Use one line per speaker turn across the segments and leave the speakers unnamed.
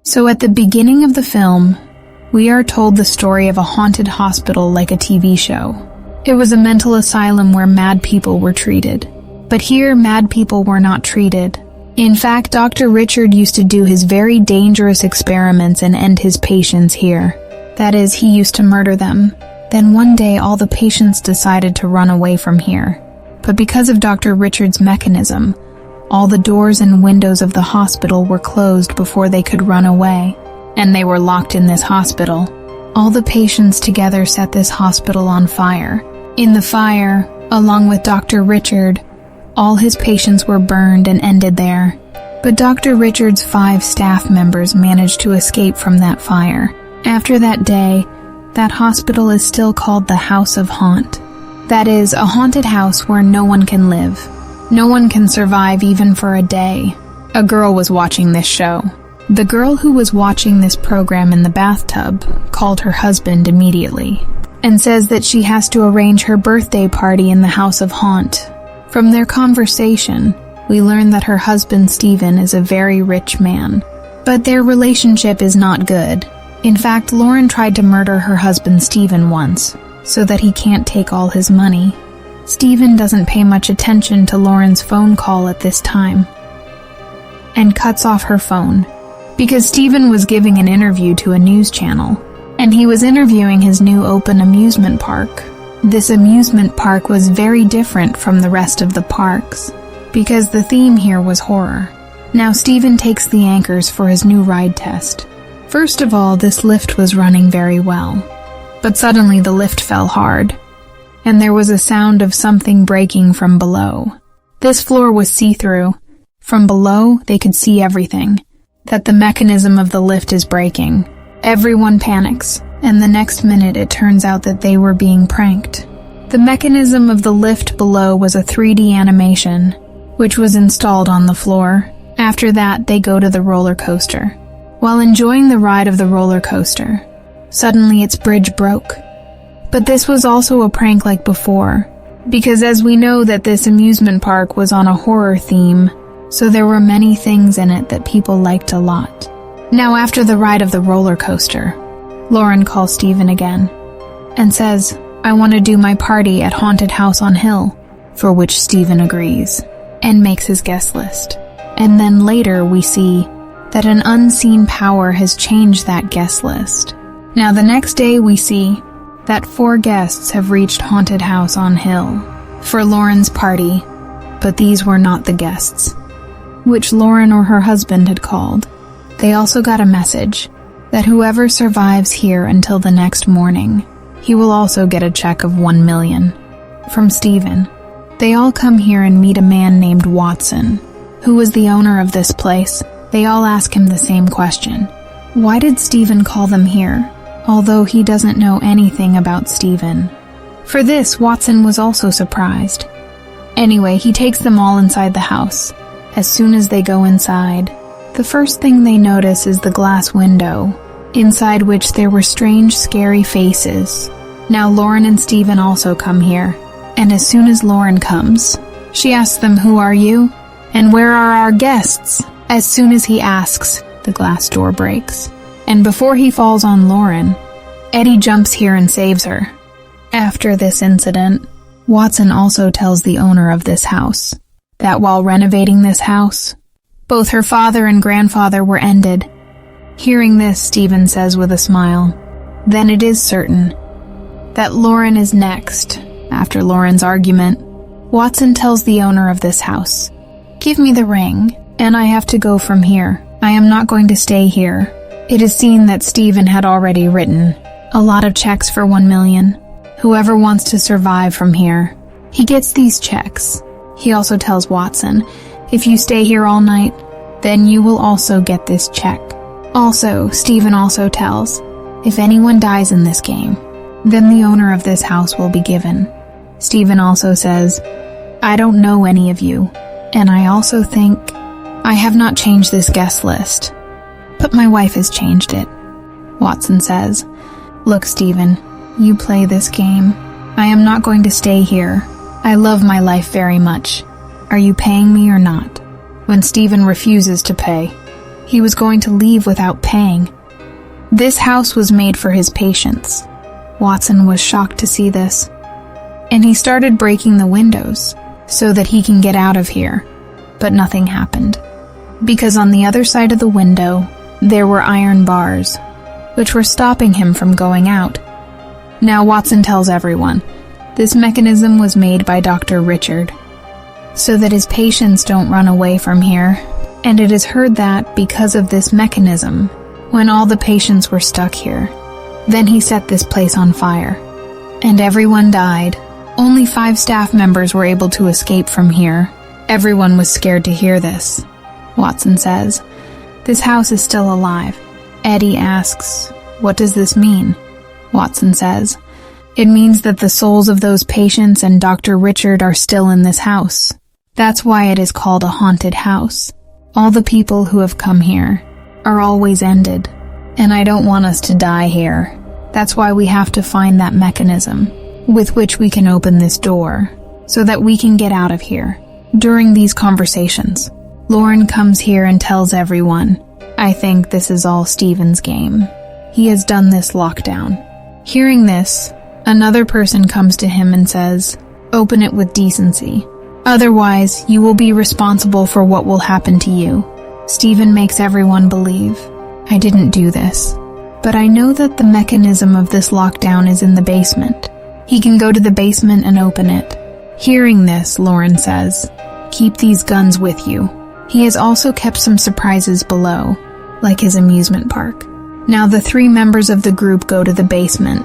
So at the beginning of the film, we are told the story of a haunted hospital like a TV show. It was a mental asylum where mad people were treated. But here, mad people were not treated. In fact, Dr. Richard used to do his very dangerous experiments and end his patients here. That is, he used to murder them. Then one day, all the patients decided to run away from here. But because of Dr. Richard's mechanism, all the doors and windows of the hospital were closed before they could run away, and they were locked in this hospital. All the patients together set this hospital on fire. In the fire, along with Dr. Richard, all his patients were burned and ended there. But Dr. Richard's 5 staff members managed to escape from that fire. After that day, that hospital is still called the House of Haunt. That is, a haunted house where no one can live. No one can survive even for a day. A girl was watching this show. The girl who was watching this program in the bathtub called her husband immediately and says that she has to arrange her birthday party in the House of Haunt. From their conversation, we learn that her husband Stephen is a very rich man. But their relationship is not good. In fact, Lauren tried to murder her husband Stephen once, so that he can't take all his money. Stephen doesn't pay much attention to Lauren's phone call at this time, and cuts off her phone, because Stephen was giving an interview to a news channel, and he was interviewing his new open amusement park. This amusement park was very different from the rest of the parks, because the theme here was horror. Now Stephen takes the anchors for his new ride test. First of all, this lift was running very well, but suddenly the lift fell hard, and there was a sound of something breaking from below. This floor was see-through. From below, they could see everything, that the mechanism of the lift is breaking. Everyone panics, and the next minute it turns out that they were being pranked. The mechanism of the lift below was a 3D animation, which was installed on the floor. After that, they go to the roller coaster. While enjoying the ride of the roller coaster, suddenly its bridge broke. But this was also a prank like before, because as we know that this amusement park was on a horror theme, so there were many things in it that people liked a lot. Now after the ride of the roller coaster, Lauren calls Stephen again and says, "I want to do my party at Haunted House on Hill," for which Stephen agrees and makes his guest list. And then later we see that an unseen power has changed that guest list. Now the next day we see that 4 guests have reached Haunted House on Hill for Lauren's party, but these were not the guests, which Lauren or her husband had called. They also got a message that whoever survives here until the next morning, he will also get a check of $1 million from Stephen. They all come here and meet a man named Watson, who was the owner of this place. They all ask him the same question. Why did Stephen call them here, although he doesn't know anything about Stephen? For this, Watson was also surprised. Anyway, he takes them all inside the house. As soon as they go inside, the first thing they notice is the glass window, inside which there were strange, scary faces. Now Lauren and Stephen also come here, and as soon as Lauren comes, she asks them, "Who are you? And where are our guests?" As soon as he asks, the glass door breaks. And before he falls on Lauren, Eddie jumps here and saves her. After this incident, Watson also tells the owner of this house that while renovating this house, both her father and grandfather were ended. Hearing this, Stephen says with a smile, "Then it is certain that Lauren is next." After Lauren's argument, Watson tells the owner of this house, "Give me the ring, and I have to go from here. I am not going to stay here." It is seen that Stephen had already written a lot of checks for $1 million. Whoever wants to survive from here. He gets these checks. He also tells Watson, "If you stay here all night, then you will also get this check." Also, Stephen also tells, if anyone dies in this game, then the owner of this house will be given. Stephen also says, "I don't know any of you, and I also think I have not changed this guest list, but my wife has changed it." Watson says, "Look, Stephen, you play this game. I am not going to stay here. I love my life very much. Are you paying me or not?" When Stephen refuses to pay, He was going to leave without paying. This house was made for his patients. Watson was shocked to see this, and he started breaking the windows so that he can get out of here, but nothing happened, because on the other side of the window, there were iron bars, which were stopping him from going out. Now Watson tells everyone, this mechanism was made by Dr. Richard, so that his patients don't run away from here, and it is heard that, because of this mechanism, when all the patients were stuck here, then he set this place on fire, and everyone died. Only 5 staff members were able to escape from here. Everyone was scared to hear this. Watson says, this house is still alive. Eddie asks, what does this mean? Watson says, it means that the souls of those patients and Dr. Richard are still in this house. That's why it is called a haunted house. All the people who have come here are always ended, and I don't want us to die here. That's why we have to find that mechanism with which we can open this door so that we can get out of here. During these conversations, Lauren comes here and tells everyone, I think this is all Steven's game. He has done this lockdown. Hearing this, another person comes to him and says, open it with decency. Otherwise, you will be responsible for what will happen to you. Steven makes everyone believe, I didn't do this, but I know that the mechanism of this lockdown is in the basement. He can go to the basement and open it. Hearing this, Lauren says, keep these guns with you. He has also kept some surprises below, like his amusement park. Now the 3 members of the group go to the basement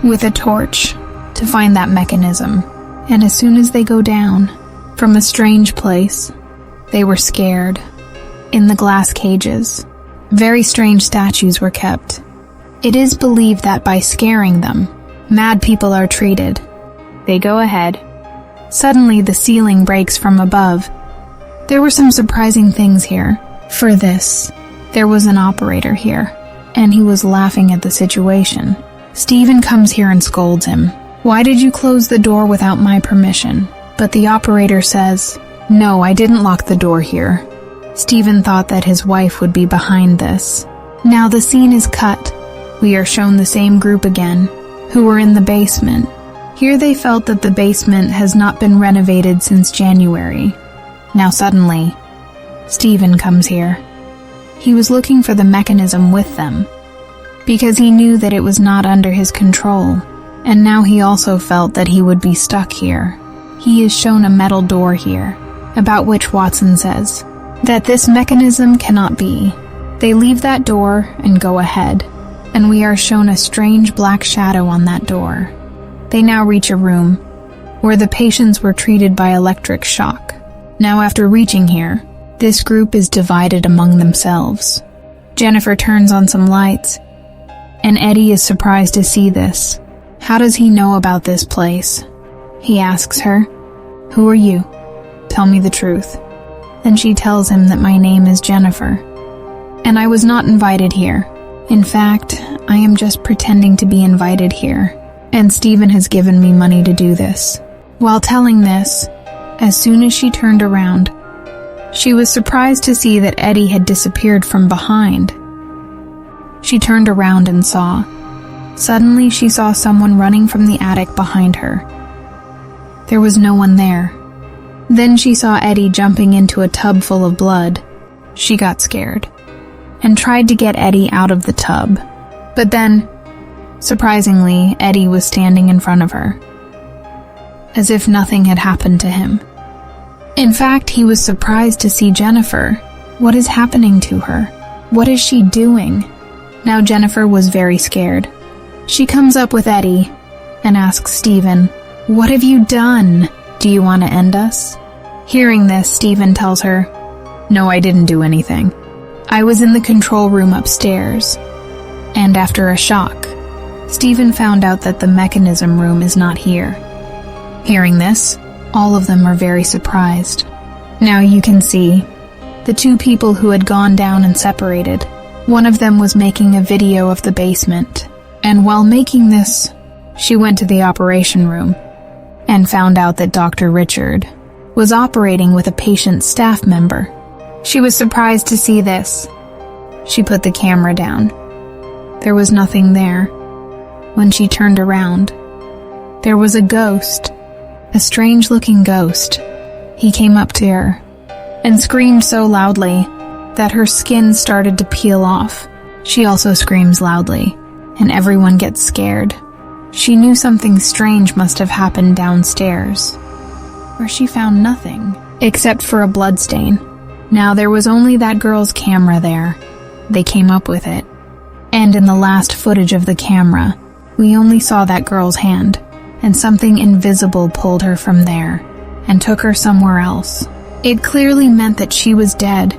with a torch to find that mechanism, and as soon as they go down from a strange place, they were scared. In the glass cages, very strange statues were kept. It is believed that by scaring them, mad people are treated. They go ahead. Suddenly the ceiling breaks from above. There were some surprising things here. For this, there was an operator here, and he was laughing at the situation. Steven comes here and scolds him. Why did you close the door without my permission? But the operator says, no, I didn't lock the door here. Steven thought that his wife would be behind this. Now the scene is cut. We are shown the same group again, who were in the basement. Here they felt that the basement has not been renovated since January. Now suddenly, Steven comes here. He was looking for the mechanism with them, because he knew that it was not under his control, and now he also felt that he would be stuck here. He is shown a metal door here, about which Watson says that this mechanism cannot be. They leave that door and go ahead, and we are shown a strange black shadow on that door. They now reach a room where the patients were treated by electric shock. Now after reaching here, this group is divided among themselves. Jennifer turns on some lights, and Eddie is surprised to see this. How does he know about this place? He asks her, who are you? Tell me the truth. Then she tells him that my name is Jennifer, and I was not invited here. In fact, I am just pretending to be invited here, and Steven has given me money to do this. While telling this, as soon as she turned around, she was surprised to see that Eddie had disappeared from behind. She turned around and saw. Suddenly she saw someone running from the attic behind her. There was no one there. Then she saw Eddie jumping into a tub full of blood. She got scared and tried to get Eddie out of the tub. But then, surprisingly, Eddie was standing in front of her, as if nothing had happened to him. In fact, he was surprised to see Jennifer. What is happening to her? What is she doing? Now Jennifer was very scared. She comes up with Eddie and asks Steven, what have you done? Do you want to end us? Hearing this, Steven tells her, no, I didn't do anything. I was in the control room upstairs, and after a shock, Steven found out that the mechanism room is not here. Hearing this, all of them are very surprised. Now you can see the 2 people who had gone down and separated. One of them was making a video of the basement, and while making this, she went to the operation room and found out that Dr. Richard was operating with a patient staff member. She was surprised to see this, She put the camera down. There was nothing there. When she turned around, there was a ghost, a strange-looking ghost. He came up to her and screamed so loudly that her skin started to peel off. She also screams loudly, and everyone gets scared. She knew something strange must have happened downstairs, where she found nothing except for a bloodstain. Now there was only that girl's camera there. They came up with it. And in the last footage of the camera, we only saw that girl's hand, and something invisible pulled her from there and took her somewhere else. It clearly meant that she was dead,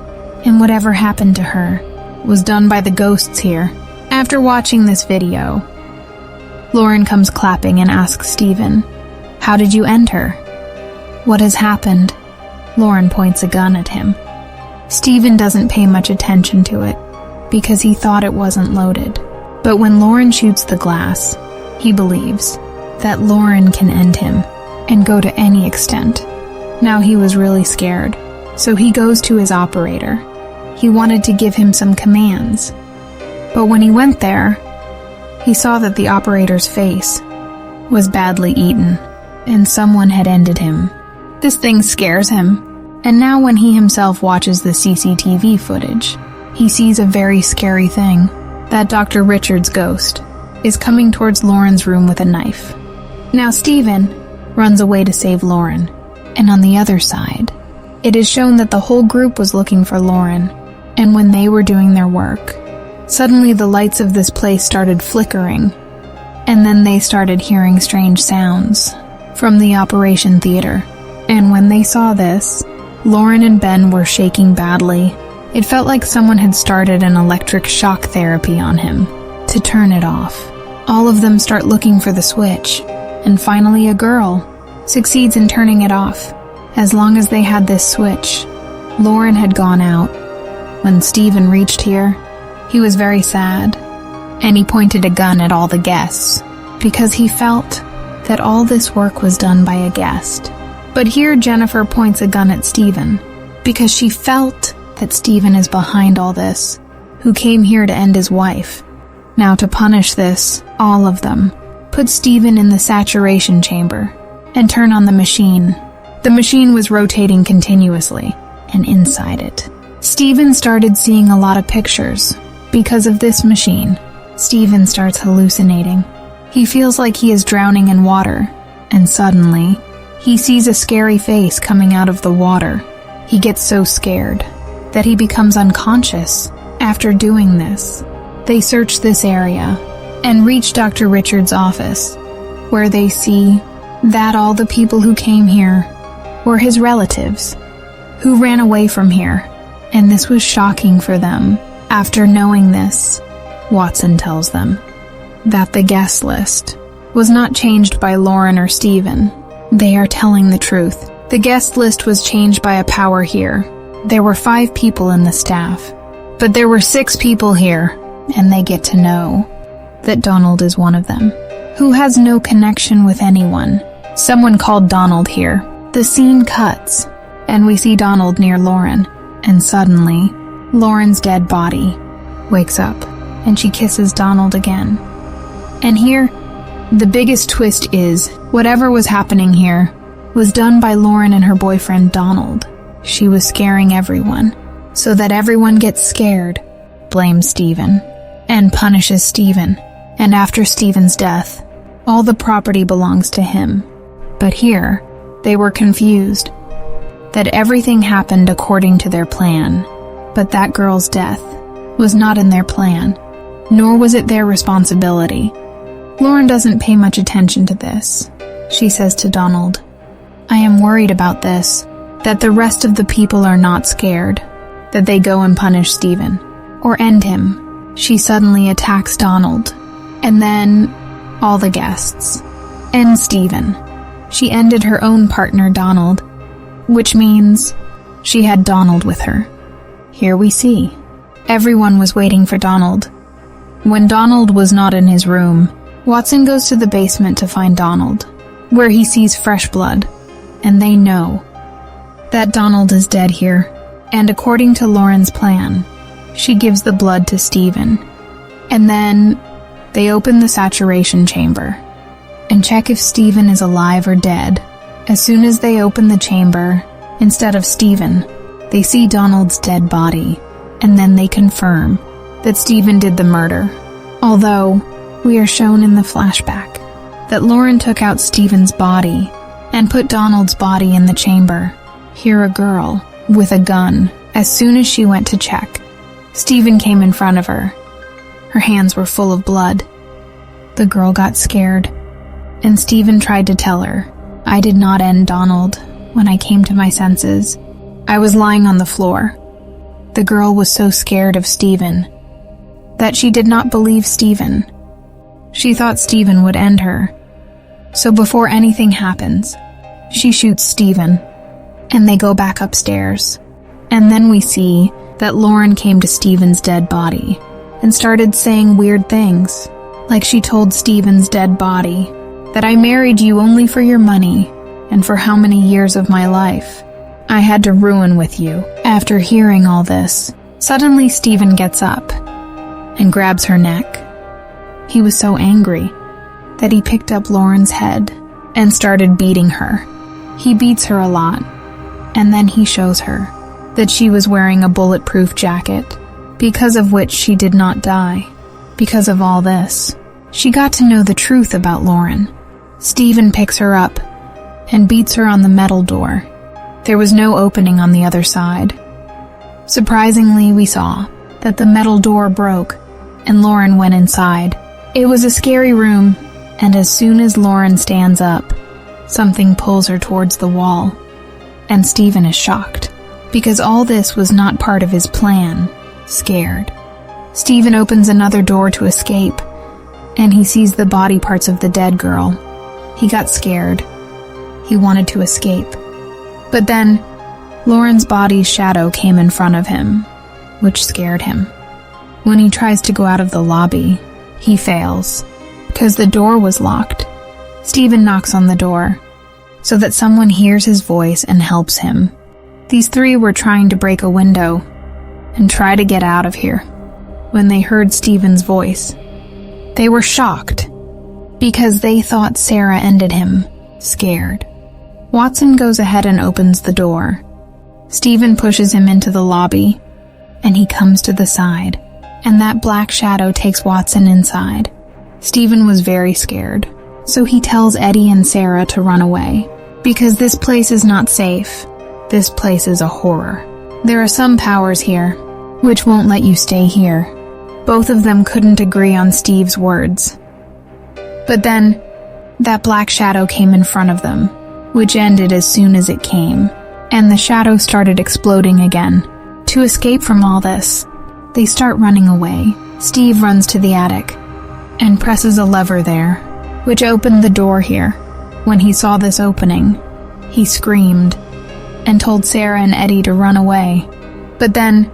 and whatever happened to her was done by the ghosts here. After watching this video, Lauren comes clapping and asks Stephen, "How did you end her?" "What has happened?" Lauren points a gun at him. Stephen doesn't pay much attention to it because he thought it wasn't loaded. But when Lauren shoots the glass, he believes that Lauren can end him and go to any extent. Now he was really scared, so he goes to his operator. He wanted to give him some commands, but when he went there, he saw that the operator's face was badly eaten, and someone had ended him. This thing scares him, and now when he himself watches the CCTV footage, he sees a very scary thing. That Dr. Richard's ghost is coming towards Lauren's room with a knife. Now Stephen runs away to save Lauren, and on the other side, it is shown that the whole group was looking for Lauren, and when they were doing their work, suddenly the lights of this place started flickering, and then they started hearing strange sounds from the operation theater. And when they saw this, Lauren and Ben were shaking badly. It felt like someone had started an electric shock therapy on him to turn it off. All of them start looking for the switch, and finally a girl succeeds in turning it off. As long as they had this switch, Lauren had gone out. When Stephen reached here, he was very sad, and he pointed a gun at all the guests because he felt that all this work was done by a guest. But here Jennifer points a gun at Stephen because she felt that Stephen is behind all this, who came here to end his wife. Now to punish this, all of them put Stephen in the saturation chamber and turn on the machine. The machine was rotating continuously, and inside it, Stephen started seeing a lot of pictures. Because of this machine, Stephen starts hallucinating. He feels like he is drowning in water, and suddenly, he sees a scary face coming out of the water. He gets so scared that he becomes unconscious. After doing this, they search this area and reach Dr. Richard's office, where they see that all the people who came here were his relatives, who ran away from here, and this was shocking for them. After knowing this, Watson tells them that the guest list was not changed by Lauren or Stephen. They are telling the truth. The guest list was changed by a power here. There were 5 people in the staff, but there were 6 people here, and they get to know that Donald is one of them, who has no connection with anyone. Someone called Donald here. The scene cuts, and we see Donald near Lauren, and suddenly, Lauren's dead body wakes up, and she kisses Donald again. And here, the biggest twist is, whatever was happening here was done by Lauren and her boyfriend Donald. She was scaring everyone, so that everyone gets scared, blames Stephen, and punishes Stephen. And after Stephen's death, all the property belongs to him. But here, they were confused that everything happened according to their plan, but that girl's death was not in their plan, nor was it their responsibility. Lauren doesn't pay much attention to this. She says to Donald, "I am worried about this, that the rest of the people are not scared, that they go and punish Stephen, or end him." She suddenly attacks Donald, and then all the guests, and Stephen. She ended her own partner Donald, which means she had Donald with her. Here we see. Everyone was waiting for Donald. When Donald was not in his room, Watson goes to the basement to find Donald, where he sees fresh blood, and they know that Donald is dead here. And according to Lauren's plan, She gives the blood to Stephen. And then they open the saturation chamber and check if Stephen is alive or dead. As soon as they open the chamber, instead of Stephen, they see Donald's dead body, and then they confirm that Stephen did the murder. Although, we are shown in the flashback that Lauren took out Stephen's body and put Donald's body in the chamber. Here a girl, with a gun, as soon as she went to check. Stephen came in front of her. Her hands were full of blood. The girl got scared, and Stephen tried to tell her, "I did not end Donald when I came to my senses. I was lying on the floor." The girl was so scared of Stephen that she did not believe Stephen. She thought Stephen would end her. So before anything happens, she shoots Stephen, and they go back upstairs. And then we see that Lauren came to Stephen's dead body and started saying weird things, like she told Stephen's dead body that I married you only for your money and for how many years of my life I had to ruin with you. After hearing all this, suddenly Stephen gets up and grabs her neck. He was so angry that he picked up Lauren's head and started beating her. He beats her a lot, and then he shows her that she was wearing a bulletproof jacket, because of which she did not die. Because of all this, she got to know the truth about Lauren. Stephen picks her up and beats her on the metal door. There was no opening on the other side. Surprisingly, we saw that the metal door broke and Lauren went inside. It was a scary room, and as soon as Lauren stands up, something pulls her towards the wall, and Stephen is shocked, because all this was not part of his plan. Scared, Stephen opens another door to escape, and he sees the body parts of the dead girl. He got scared. He wanted to escape. But then, Lauren's body's shadow came in front of him, which scared him. When he tries to go out of the lobby, he fails, because the door was locked. Stephen knocks on the door, so that someone hears his voice and helps him. These three were trying to break a window and try to get out of here when they heard Stephen's voice. They were shocked, because they thought Sarah ended him, scared. Watson goes ahead and opens the door. Stephen pushes him into the lobby, and he comes to the side, and that black shadow takes Watson inside. Stephen was very scared, so he tells Eddie and Sarah to run away, because this place is not safe. This place is a horror. There are some powers here, which won't let you stay here. Both of them couldn't agree on Steve's words. But then, that black shadow came in front of them, which ended as soon as it came, and the shadow started exploding again. To escape from all this, they start running away. Steve runs to the attic and presses a lever there, which opened the door here. When he saw this opening, he screamed and told Sarah and Eddie to run away. But then,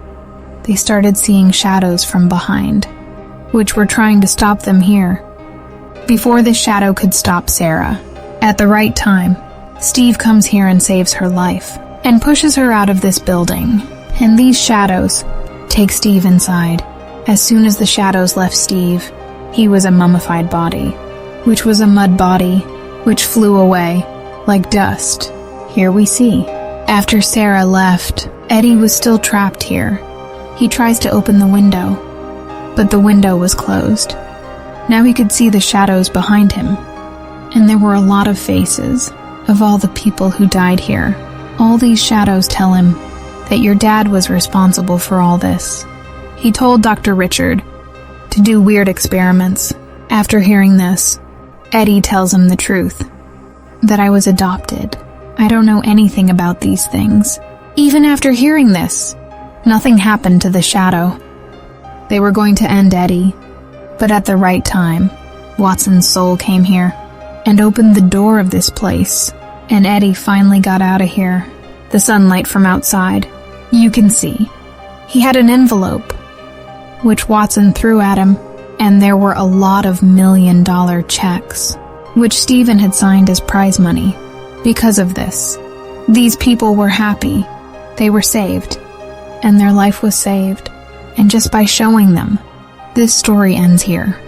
they started seeing shadows from behind, which were trying to stop them here. Before the shadow could stop Sarah, at the right time, Steve comes here and saves her life, and pushes her out of this building. And these shadows take Steve inside. As soon as the shadows left Steve, he was a mummified body, which was a mud body, which flew away, like dust. Here we see. After Sarah left, Eddie was still trapped here. He tries to open the window, but the window was closed. Now he could see the shadows behind him, and there were a lot of faces of all the people who died here. All these shadows tell him that your dad was responsible for all this. He told Dr. Richard to do weird experiments. After hearing this, Eddie tells him the truth, that I was adopted. I don't know anything about these things. Even after hearing this, nothing happened to the shadow. They were going to end Eddie, but at the right time, Watson's soul came here and opened the door of this place, and Eddie finally got out of here. The sunlight from outside, you can see. He had an envelope, which Watson threw at him, and there were a lot of $1 million checks, which Stephen had signed as prize money. Because of this, these people were happy. They were saved, and their life was saved, and just by showing them. This story ends here.